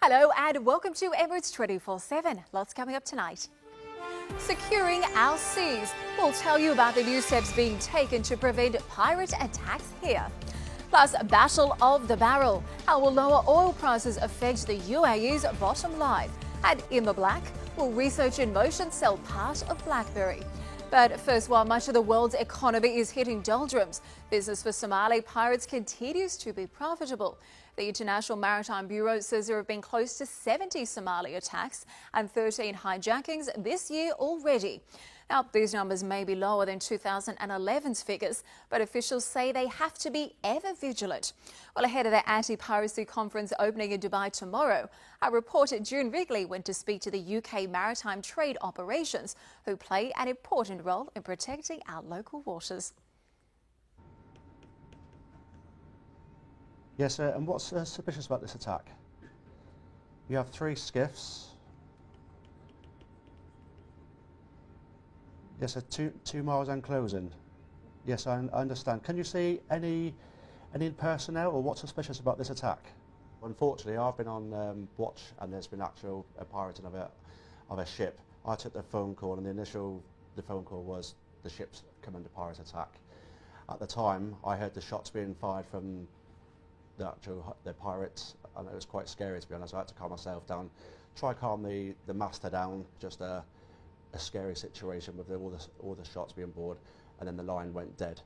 Hello and welcome to Emirates 24/7. Lots coming up tonight. Securing our seas. We'll tell you about the new steps being taken to prevent pirate attacks here. Plus, Battle of the Barrel. How will lower oil prices affect the UAE's bottom line? And in the black, will Research in Motion sell part of BlackBerry? But first, while much of the world's economy is hitting doldrums, business for Somali pirates continues to be profitable. The International Maritime Bureau says there have been close to 70 Somali attacks and 13 hijackings this year already. Now, these numbers may be lower than 2011's figures, but officials say they have to be ever vigilant. Well, ahead of the anti-piracy conference opening in Dubai tomorrow, our reporter June Wrigley went to speak to the UK Maritime Trade Operations, who play an important role in protecting our local waters. Yes, and what's suspicious about this attack? You have 3 skiffs. Yes, 2 miles and closing. Yes, I understand. Can you see any personnel, or what's suspicious about this attack? Unfortunately, I've been on watch, and there's been actual pirating of a ship. I took the phone call, and the phone call was the ship's come under pirate attack. At the time, I heard the shots being fired from the pirates, and it was quite scary, to be honest. I had to calm myself down, try calm the master down, just a scary situation with all the shots being board, and then the line went dead.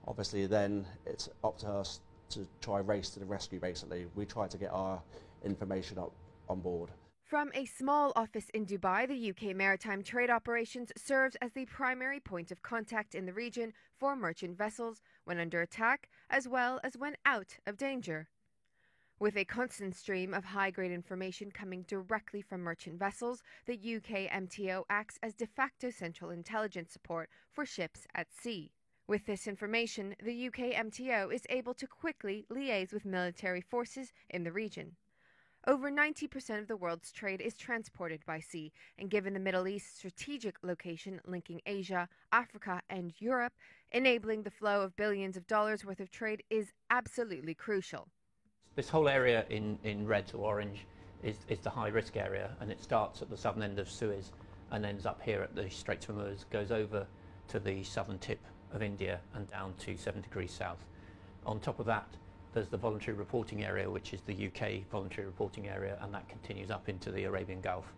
Obviously then it's up to us to try race to the rescue. Basically, we tried to get our information up on board. From a small office in Dubai, the UK Maritime Trade Operations serves as the primary point of contact in the region for merchant vessels when under attack, as well as when out of danger. With a constant stream of high-grade information coming directly from merchant vessels, the UK MTO acts as de facto central intelligence support for ships at sea. With this information, the UK MTO is able to quickly liaise with military forces in the region. Over 90% of the world's trade is transported by sea, and given the Middle East's strategic location linking Asia, Africa, and Europe, enabling the flow of billions of dollars worth of trade is absolutely crucial. This whole area in red to orange is the high risk area, and it starts at the southern end of Suez and ends up here at the Straits of Hormuz, goes over to the southern tip of India and down to 7 degrees south. On top of that, there's the voluntary reporting area, which is the UK voluntary reporting area, and that continues up into the Arabian Gulf.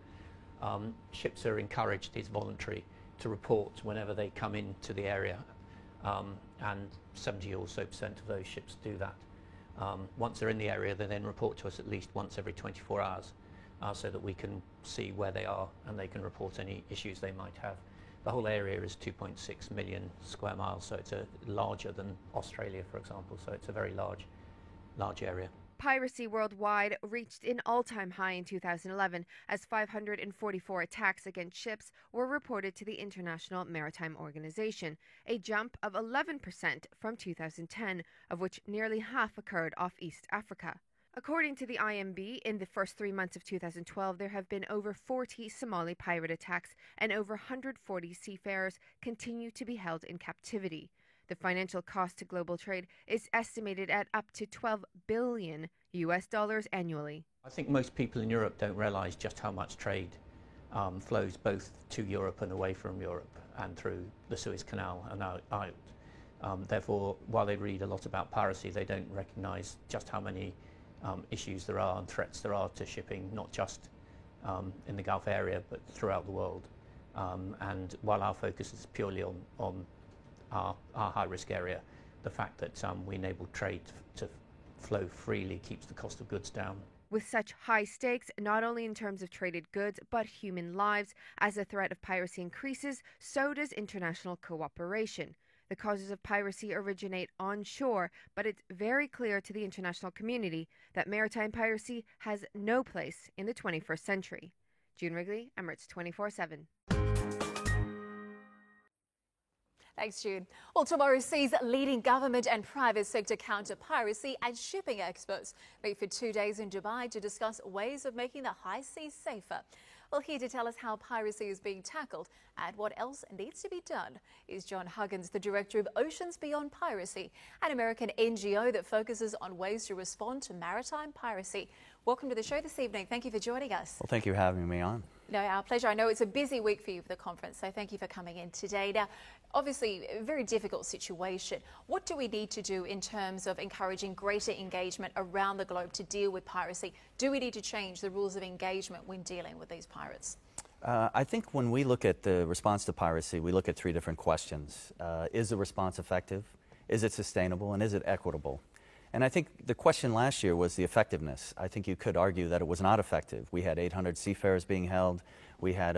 Ships are encouraged, it's voluntary, to report whenever they come into the area, and 70 or so % of those ships do that. Once they're in the area, they then report to us at least once every 24 hours so that we can see where they are and they can report any issues they might have. The whole area is 2.6 million square miles, so it's larger than Australia, for example, so it's a very large area. Piracy worldwide reached an all-time high in 2011 as 544 attacks against ships were reported to the International Maritime Organization, a jump of 11% from 2010, of which nearly half occurred off East Africa. According to the IMB, in the first 3 months of 2012, there have been over 40 Somali pirate attacks, and over 140 seafarers continue to be held in captivity. The financial cost to global trade is estimated at up to $12 billion annually. I think most people in Europe don't realise just how much trade flows both to Europe and away from Europe and through the Suez Canal and out. Therefore, while they read a lot about piracy, they don't recognise just how many issues there are and threats there are to shipping, not just in the Gulf area, but throughout the world. And while our focus is purely on our high-risk area, the fact that we enable trade to flow freely keeps the cost of goods down. With such high stakes, not only in terms of traded goods, but human lives, as the threat of piracy increases, so does international cooperation. The causes of piracy originate onshore, but it's very clear to the international community that maritime piracy has no place in the 21st century. June Wrigley, Emirates 24/7. Thanks, June. Well, tomorrow sees leading government and private sector counter-piracy and shipping experts meet for 2 days in Dubai to discuss ways of making the high seas safer. Well, here to tell us how piracy is being tackled and what else needs to be done is John Huggins, the director of Oceans Beyond Piracy, an American NGO that focuses on ways to respond to maritime piracy. Welcome to the show this evening. Thank you for joining us. Well, thank you for having me on. No, our pleasure. I know it's a busy week for you for the conference, so thank you for coming in today. Now, obviously, a very difficult situation. What do we need to do in terms of encouraging greater engagement around the globe to deal with piracy? Do we need to change the rules of engagement when dealing with these pirates? I think when we look at the response to piracy, we look at three different questions. Is the response effective? Is it sustainable? And is it equitable? And I think the question last year was the effectiveness. I think you could argue that it was not effective. We had 800 seafarers being held. We had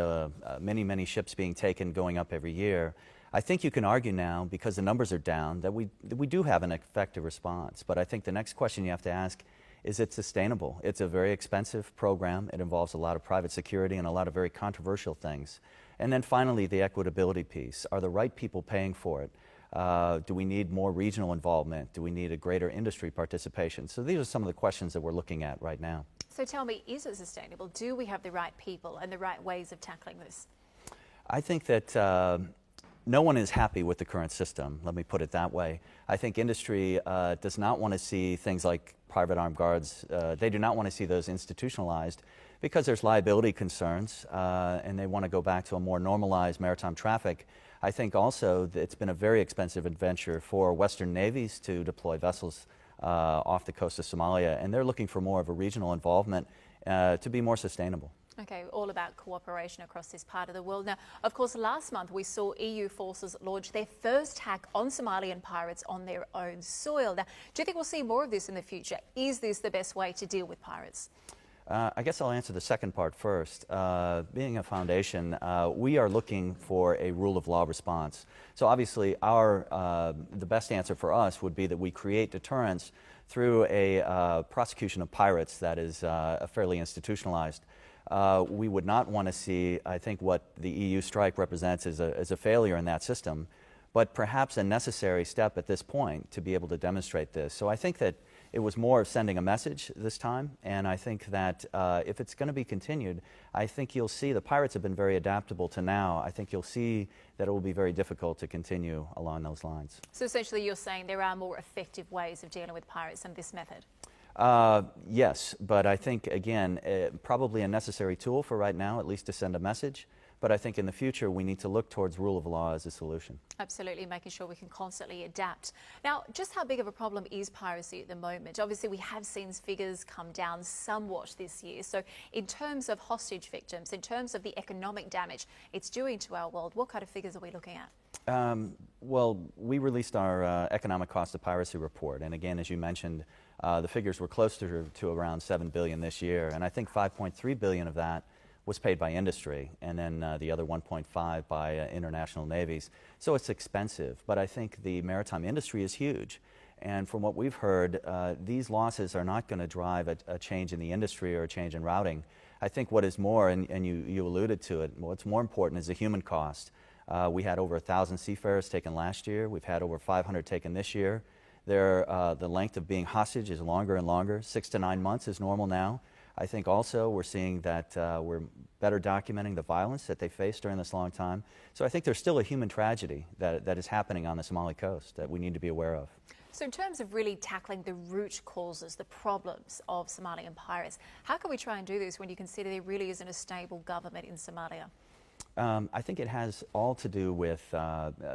many ships being taken, going up every year. I think you can argue now, because the numbers are down, that we do have an effective response. But I think the next question you have to ask, is it sustainable? It's a very expensive program. It involves a lot of private security and a lot of very controversial things. And then finally, the equitability piece. Are the right people paying for it? Do we need more regional involvement? Do we need a greater industry participation? So these are some of the questions that we're looking at right now. So tell me, is it sustainable? Do we have the right people and the right ways of tackling this? I think that no one is happy with the current system, let me put it that way. I think industry does not want to see things like private armed guards. They do not want to see those institutionalized because there's liability concerns and they want to go back to a more normalized maritime traffic. I think also that it's been a very expensive adventure for Western navies to deploy vessels off the coast of Somalia, and they're looking for more of a regional involvement to be more sustainable. Okay, all about cooperation across this part of the world. Now, of course, last month we saw EU forces launch their first attack on Somalian pirates on their own soil. Now, do you think we'll see more of this in the future? Is this the best way to deal with pirates? I guess I'll answer the second part first. Being a foundation, we are looking for a rule of law response. So obviously the best answer for us would be that we create deterrence through a prosecution of pirates that is fairly institutionalized. We would not want to see, I think, what the EU strike represents as a failure in that system, but perhaps a necessary step at this point to be able to demonstrate this. So I think that it was more of sending a message this time, and I think that if it's going to be continued, I think you'll see the pirates have been very adaptable to now. I think you'll see that it will be very difficult to continue along those lines. So essentially you're saying there are more effective ways of dealing with pirates than this method? Yes, but I think, again, probably a necessary tool for right now, at least to send a message. But I think in the future we need to look towards rule of law as a solution. Absolutely, making sure we can constantly adapt. Now, just how big of a problem is piracy at the moment? Obviously, we have seen figures come down somewhat this year. So in terms of hostage victims, in terms of the economic damage it's doing to our world, what kind of figures are we looking at? Well, we released our economic cost of piracy report. And again, as you mentioned, the figures were closer to around $7 billion this year. And I think $5.3 billion of that was paid by industry, and then the other 1.5 by international navies. So it's expensive, but I think the maritime industry is huge. And from what we've heard, these losses are not going to drive a change in the industry or a change in routing. I think what is more, and you alluded to it, what's more important is the human cost. We had over 1,000 seafarers taken last year. We've had over 500 taken this year. The length of being hostage is longer and longer. 6 to 9 months is normal now. I think also we're seeing that we're better documenting the violence that they faced during this long time. So I think there's still a human tragedy that is happening on the Somali coast that we need to be aware of. So in terms of really tackling the root causes, the problems of Somalian pirates, how can we try and do this when you consider there really isn't a stable government in Somalia? I think it has all to do with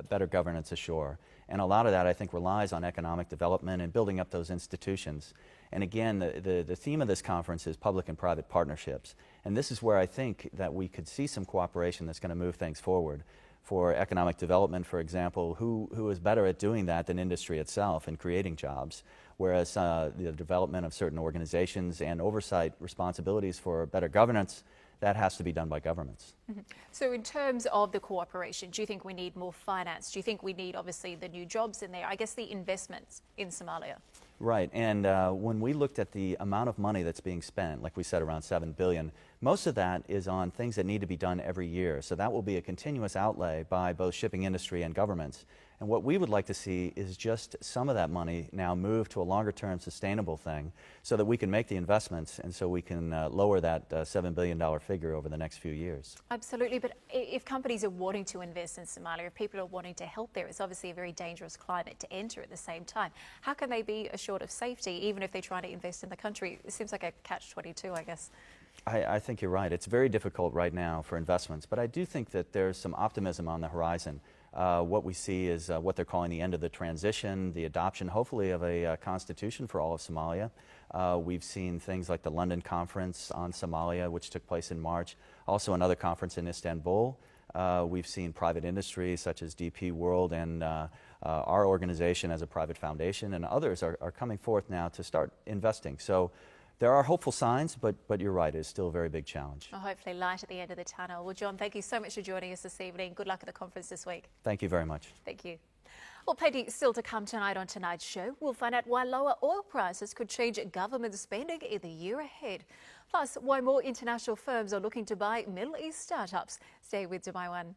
better governance ashore. And a lot of that, I think, relies on economic development and building up those institutions. And again, the theme of this conference is public and private partnerships. And this is where I think that we could see some cooperation that's going to move things forward. For economic development, for example, who is better at doing that than industry itself and creating jobs? Whereas the development of certain organizations and oversight responsibilities for better governance, that has to be done by governments. Mm-hmm. So in terms of the cooperation, do you think we need more finance? Do you think we need, obviously, the new jobs in there? I guess the investments in Somalia. Right, and when we looked at the amount of money that's being spent, like we said, around $7 billion, Most of that is on things that need to be done every year. So that will be a continuous outlay by both shipping industry and governments. And what we would like to see is just some of that money now move to a longer-term sustainable thing so that we can make the investments and so we can lower that $7 billion figure over the next few years. Absolutely, but if companies are wanting to invest in Somalia, if people are wanting to help there, it's obviously a very dangerous climate to enter at the same time. How can they be assured of safety even if they're trying to invest in the country? It seems like a catch-22, I guess. I think you're right. It's very difficult right now for investments, but I do think that there's some optimism on the horizon. What we see is what they're calling the end of the transition, the adoption, hopefully, of a constitution for all of Somalia. We've seen things like the London Conference on Somalia, which took place in March, also another conference in Istanbul. We've seen private industry such as DP World and our organization as a private foundation and others are coming forth now to start investing. So there are hopeful signs, but you're right, it's still a very big challenge. Well, hopefully light at the end of the tunnel. Well, John, thank you so much for joining us this evening. Good luck at the conference this week. Thank you very much. Thank you. Well, plenty still to come tonight on tonight's show. We'll find out why lower oil prices could change government spending in the year ahead. Plus, why more international firms are looking to buy Middle East startups. Stay with Dubai One.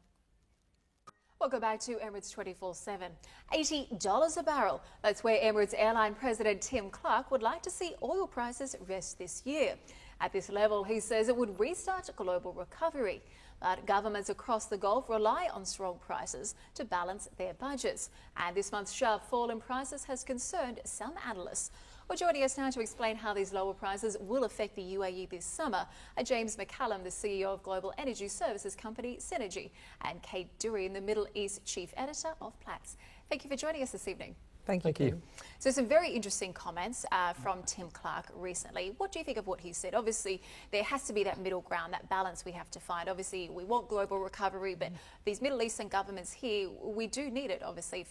Welcome back to Emirates 24/7. $80 a barrel. That's where Emirates Airline President Tim Clark would like to see oil prices rest this year. At this level, he says it would restart global recovery. But governments across the Gulf rely on strong prices to balance their budgets. And this month's sharp fall in prices has concerned some analysts. Well, joining us now to explain how these lower prices will affect the UAE this summer are James McCallum, the CEO of global energy services company Synergy, and Kate Durian, the Middle East Chief Editor of Platts. Thank you for joining us this evening. Thank you. So some very interesting comments from Tim Clark recently. What do you think of what he said? Obviously, there has to be that middle ground, that balance we have to find. Obviously, we want global recovery, but these Middle Eastern governments here, we do need it, obviously,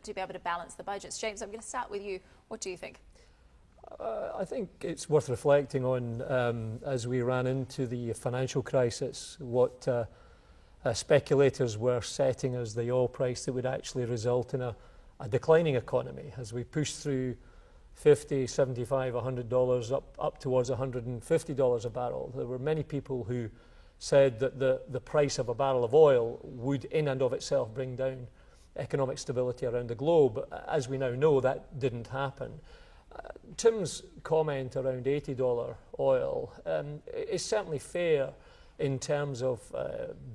to be able to balance the budgets. James, I'm going to start with you. What do you think? I think it's worth reflecting on, as we ran into the financial crisis, what speculators were setting as the oil price that would actually result in a declining economy. As we push through $50, $75, $100 up towards $150 a barrel, there were many people who said that the price of a barrel of oil would in and of itself bring down economic stability around the globe. As we now know, that didn't happen. Tim's comment around $80 oil is certainly fair in terms of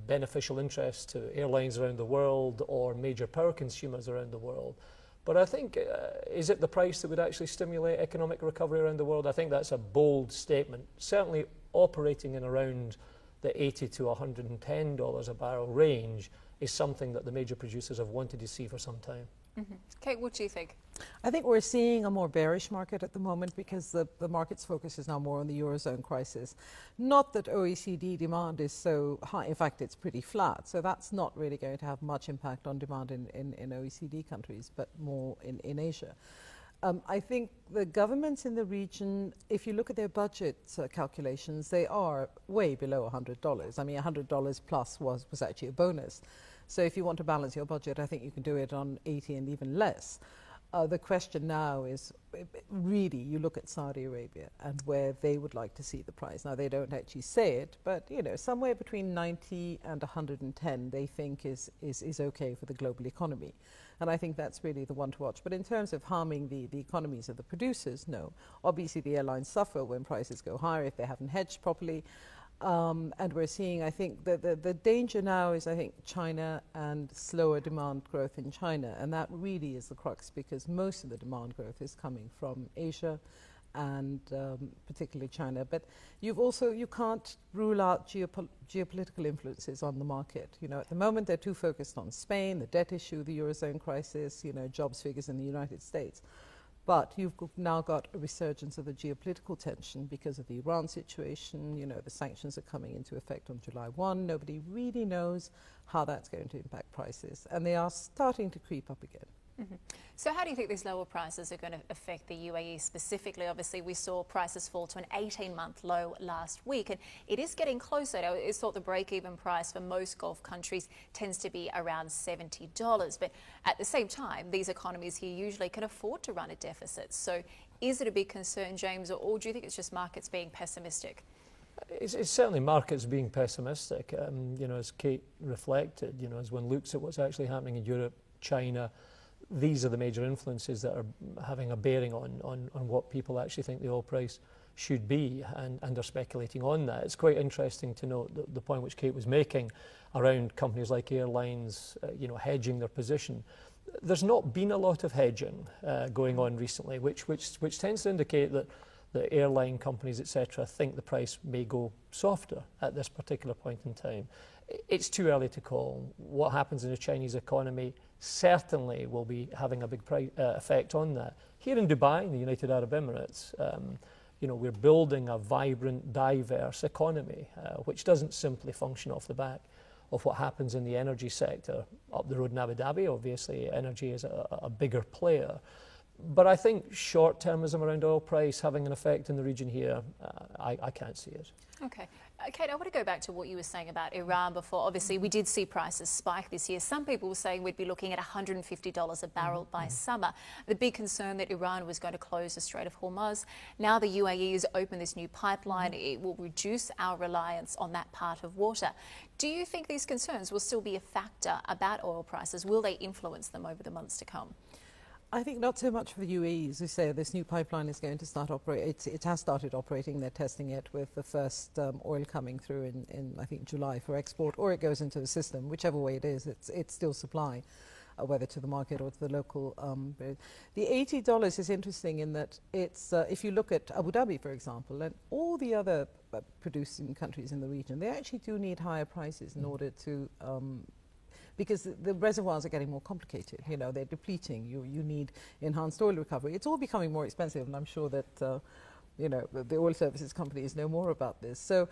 beneficial interest to airlines around the world or major power consumers around the world. But I think, is it the price that would actually stimulate economic recovery around the world? I think that's a bold statement. Certainly operating in around the $80 to $110 a barrel range is something that the major producers have wanted to see for some time. Mm-hmm. Kate, what do you think? I think we're seeing a more bearish market at the moment because the market's focus is now more on the Eurozone crisis. Not that OECD demand is so high. In fact, it's pretty flat. So that's not really going to have much impact on demand in OECD countries, but more in Asia. I think the governments in the region, if you look at their budget calculations, they are way below $100. I mean, $100 plus was actually a bonus. So if you want to balance your budget, I think you can do it on 80 and even less. The question now is, really, you look at Saudi Arabia and where they would like to see the price. Now, they don't actually say it, but, you know, somewhere between 90 and 110 they think is okay for the global economy. And I think that's really the one to watch. But in terms of harming the economies of the producers, no. Obviously, the airlines suffer when prices go higher if they haven't hedged properly. And we're seeing, I think, the danger now is, I think, China and slower demand growth in China. And that really is the crux because most of the demand growth is coming from Asia and particularly China. But you can't rule out geopolitical influences on the market. You know, at the moment, they're too focused on Spain, the debt issue, the Eurozone crisis, you know, jobs figures in the United States. But you've now got a resurgence of the geopolitical tension because of the Iran situation. You know, the sanctions are coming into effect on July 1. Nobody really knows how that's going to impact prices. And they are starting to creep up again. Mm-hmm. So how do you think these lower prices are going to affect the UAE specifically? Obviously, we saw prices fall to an 18-month low last week, and it is getting closer. It's thought the break-even price for most Gulf countries tends to be around $70. But at the same time, these economies here usually can afford to run a deficit. So is it a big concern, James, or do you think it's just markets being pessimistic? It's certainly markets being pessimistic. You know, as Kate reflected, you know, as one looks at what's actually happening in Europe, China, these are the major influences that are having a bearing on what people actually think the oil price should be, and are speculating on that. It's quite interesting to note the point which Kate was making around companies like airlines, you know, hedging their position. There's not been a lot of hedging going on recently, which tends to indicate that the airline companies, etc., think the price may go softer at this particular point in time. It's too early to call. What happens in the Chinese economy certainly will be having a big effect on that. Here in Dubai, in the United Arab Emirates, you know, we're building a vibrant, diverse economy, which doesn't simply function off the back of what happens in the energy sector. Up the road in Abu Dhabi, obviously, energy is a bigger player. But I think short-termism around oil price having an effect in the region here, I can't see it. Okay. Kate, I want to go back to what you were saying about Iran before. Obviously, we did see prices spike this year. Some people were saying we'd be looking at $150 a barrel by summer. The big concern that Iran was going to close the Strait of Hormuz. Now the UAE has opened this new pipeline. It will reduce our reliance on that part of water. Do you think these concerns will still be a factor about oil prices? Will they influence them over the months to come? I think not so much for the UAE. As you say, this new pipeline is going to start operating. It has started operating. They're testing it with the first oil coming through in I think, July for export, or it goes into the system. Whichever way it is, it's still supply, whether to the market or to the local. The $80 is interesting in that it's, if you look at Abu Dhabi, for example, and all the other producing countries in the region, they actually do need higher prices in order to because the reservoirs are getting more complicated. You know, they're depleting. You need enhanced oil recovery. It's all becoming more expensive, and I'm sure that you know, the oil services companies know more about this. So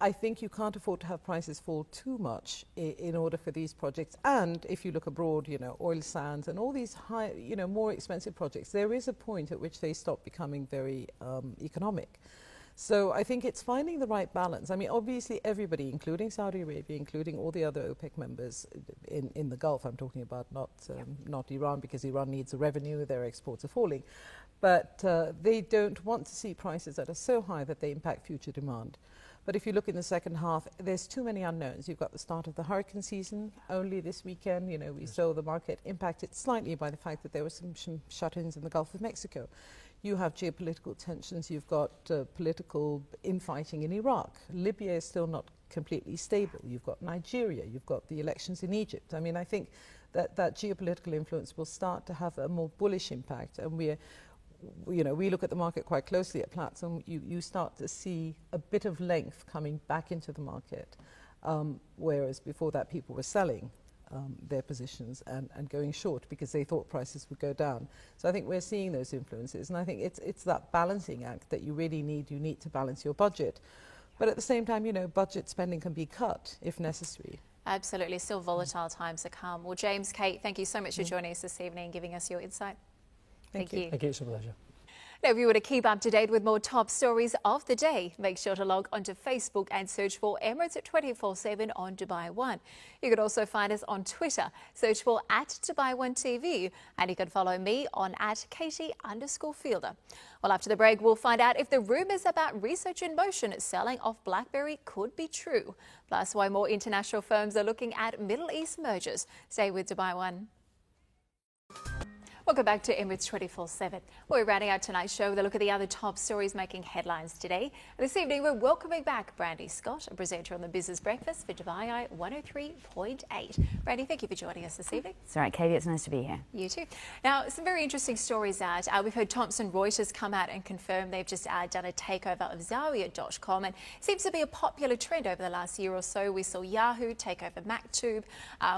I think you can't afford to have prices fall too much in order for these projects. And if you look abroad, you know, oil sands and all these high, you know, more expensive projects, there is a point at which they stop becoming very economic. So I think it's finding the right balance. I mean, obviously everybody, including Saudi Arabia, including all the other OPEC members in the Gulf, I'm talking about not Iran, because Iran needs the revenue, their exports are falling. But they don't want to see prices that are so high that they impact future demand. But if you look in the second half, there's too many unknowns. You've got the start of the hurricane season only this weekend. You know, we saw the market impacted slightly by the fact that there were some shut-ins in the Gulf of Mexico. You have geopolitical tensions, you've got political infighting in Iraq. Libya is still not completely stable. You've got Nigeria, you've got the elections in Egypt. I mean, I think that geopolitical influence will start to have a more bullish impact. And we look at the market quite closely at Platts, and you start to see a bit of length coming back into the market, whereas before that people were selling their positions and going short because they thought prices would go down. So I think we're seeing those influences, and I think it's that balancing act that you really need. You need to balance your budget, but at the same time, you know, budget spending can be cut if necessary. Absolutely, still volatile times to come. Well, James, Kate, thank you so much for joining us this evening and giving us your insight. Thank you. Thank you, it's a pleasure. Now, if you want to keep up to date with more top stories of the day, make sure to log onto Facebook and search for Emirates at 24/7 on Dubai One. You can also find us on Twitter. Search for @Dubai1TV, and you can follow me on @Katie_Fielder. Well, after the break, we'll find out if the rumours about Research in Motion selling off BlackBerry could be true. Plus, why more international firms are looking at Middle East mergers. Stay with Dubai One. Welcome back to Emirates 24/7. We're rounding out tonight's show with a look at the other top stories making headlines today. This evening, we're welcoming back Brandy Scott, a presenter on the Business Breakfast for Dubai Eye 103.8. Brandy, thank you for joining us this evening. It's all right, Katie. It's nice to be here. You too. Now, some very interesting stories out. We've heard Thomson Reuters come out and confirm they've just done a takeover of Zawiya.com, and it seems to be a popular trend over the last year or so. We saw Yahoo take over MacTube.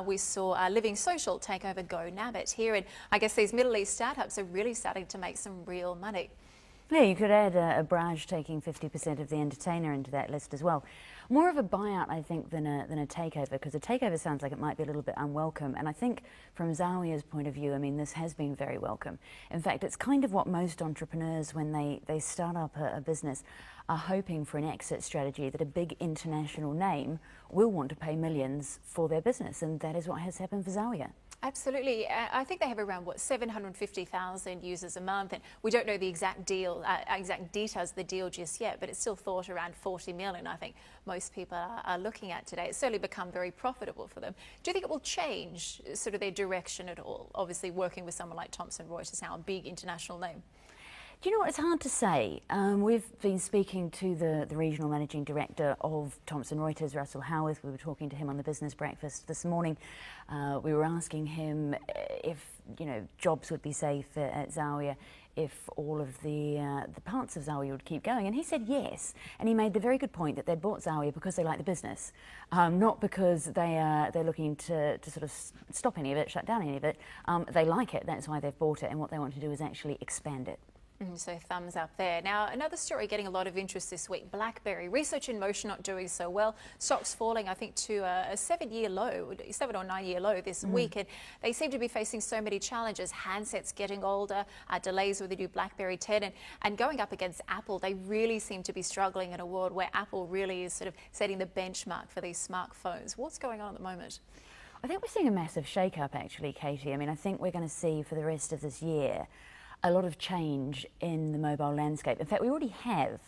We saw Living Social take over GoNabbit here, and I guess these Middle East startups are really starting to make some real money. Yeah, you could add a Braj taking 50% of the Entertainer into that list as well. More of a buyout, I think, than a takeover, because a takeover sounds like it might be a little bit unwelcome. And I think from Zawiya's point of view, I mean, this has been very welcome. In fact, it's kind of what most entrepreneurs, when they start up a business, are hoping for an exit strategy, that a big international name will want to pay millions for their business. And that is what has happened for Zawiya. Absolutely. I think they have around, 750,000 users a month, and we don't know the exact details of the deal just yet, but it's still thought around 40 million, I think most people are looking at today. It's certainly become very profitable for them. Do you think it will change sort of their direction at all? Obviously, working with someone like Thomson Reuters now, a big international name. Do you know what? It's hard to say. We've been speaking to the regional managing director of Thomson Reuters, Russell Howarth. We were talking to him on the Business Breakfast this morning. We were asking him if, jobs would be safe at Zawiya, if all of the parts of Zawiya would keep going, and he said yes. And he made the very good point that they bought Zawiya because they like the business, not because they're looking to sort of stop any of it, shut down any of it. They like it. That's why they've bought it, and what they want to do is actually expand it. So thumbs up there. Now, another story getting a lot of interest this week, BlackBerry. Research in Motion not doing so well. Stocks falling, I think, to a 7 or 9 year low this week. And they seem to be facing so many challenges. Handsets getting older, delays with the new BlackBerry 10, and going up against Apple. They really seem to be struggling in a world where Apple really is sort of setting the benchmark for these smartphones. What's going on at the moment? I think we're seeing a massive shake-up, actually, Katie. I mean, I think we're going to see for the rest of this year a lot of change in the mobile landscape. In fact, we already have.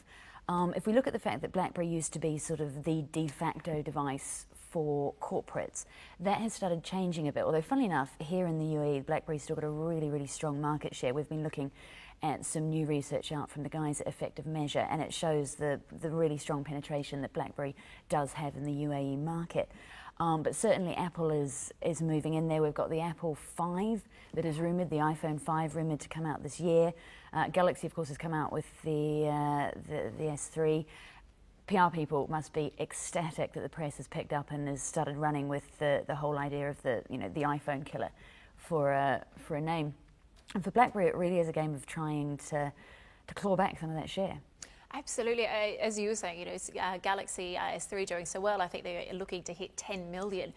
If we look at the fact that BlackBerry used to be sort of the de facto device for corporates, that has started changing a bit. Although, funnily enough, here in the UAE, BlackBerry's still got a really, really strong market share. We've been looking at some new research out from the guys at Effective Measure, and it shows the really strong penetration that BlackBerry does have in the UAE market. But certainly Apple is moving in there. We've got the Apple 5 that is rumoured, the iPhone 5 rumoured to come out this year. Galaxy, of course, has come out with the S3. PR people must be ecstatic that the press has picked up and has started running with the whole idea of the iPhone killer for a name. And for BlackBerry, it really is a game of trying to claw back some of that share. Absolutely. As you were saying, Galaxy S3 doing so well. I think they're looking to hit 10 million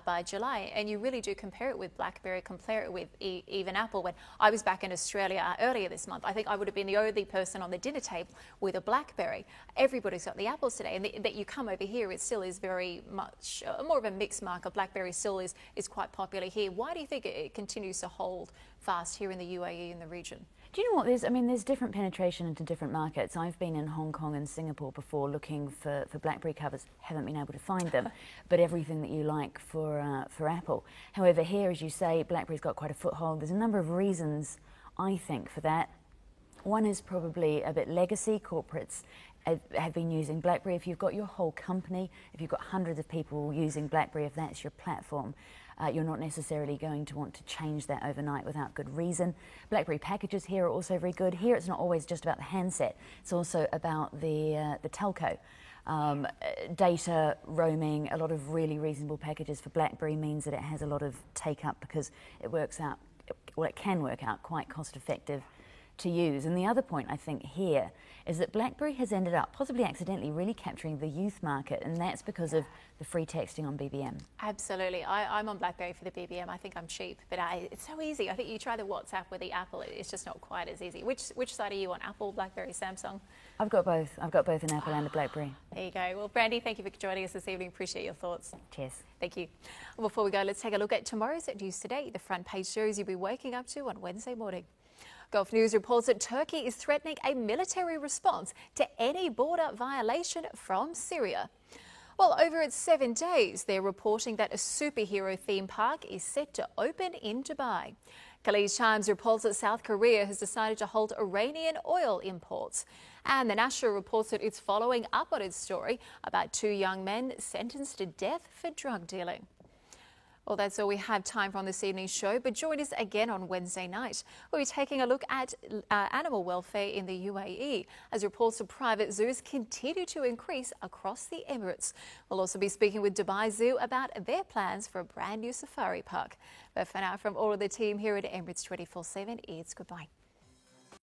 by July. And you really do compare it with BlackBerry, compare it with even Apple. When I was back in Australia earlier this month, I think I would have been the only person on the dinner table with a BlackBerry. Everybody's got the Apples today. And that you come over here, it still is very much more of a mixed market. BlackBerry still is quite popular here. Why do you think it continues to hold fast here in the UAE and the region? Do you know what? There's different penetration into different markets. I've been in Hong Kong and Singapore before looking for BlackBerry covers. Haven't been able to find them, but everything that you like for Apple. However, here, as you say, BlackBerry's got quite a foothold. There's a number of reasons, I think, for that. One is probably a bit legacy. Corporates have been using BlackBerry. If you've got your whole company, if you've got hundreds of people using BlackBerry, if that's your platform, you're not necessarily going to want to change that overnight without good reason. BlackBerry packages here are also very good. Here it's not always just about the handset. It's also about the telco. Data, roaming, a lot of really reasonable packages for BlackBerry means that it has a lot of take-up because it works out, well, it can work out quite cost-effective to use. And the other point I think here is that BlackBerry has ended up, possibly accidentally, really capturing the youth market, and that's because of the free texting on BBM. Absolutely. I'm on BlackBerry for the BBM. I think I'm cheap, but it's so easy. I think you try the WhatsApp with the Apple, it's just not quite as easy. Which side are you on? Apple, BlackBerry, Samsung? I've got both. I've got both an Apple and a BlackBerry. There you go. Well, Brandy, thank you for joining us this evening. Appreciate your thoughts. Cheers. Thank you. Well, before we go, let's take a look at tomorrow's News Today, the front page stories you'll be waking up to on Wednesday morning. Gulf News reports that Turkey is threatening a military response to any border violation from Syria. Well, over its 7 days, they're reporting that a superhero theme park is set to open in Dubai. Khaleej Times reports that South Korea has decided to halt Iranian oil imports. And the National reports that it's following up on its story about 2 young men sentenced to death for drug dealing. Well, that's all we have time for on this evening's show, but join us again on Wednesday night. We'll be taking a look at animal welfare in the UAE as reports of private zoos continue to increase across the Emirates. We'll also be speaking with Dubai Zoo about their plans for a brand new safari park. But for now, from all of the team here at Emirates 24/7, it's goodbye.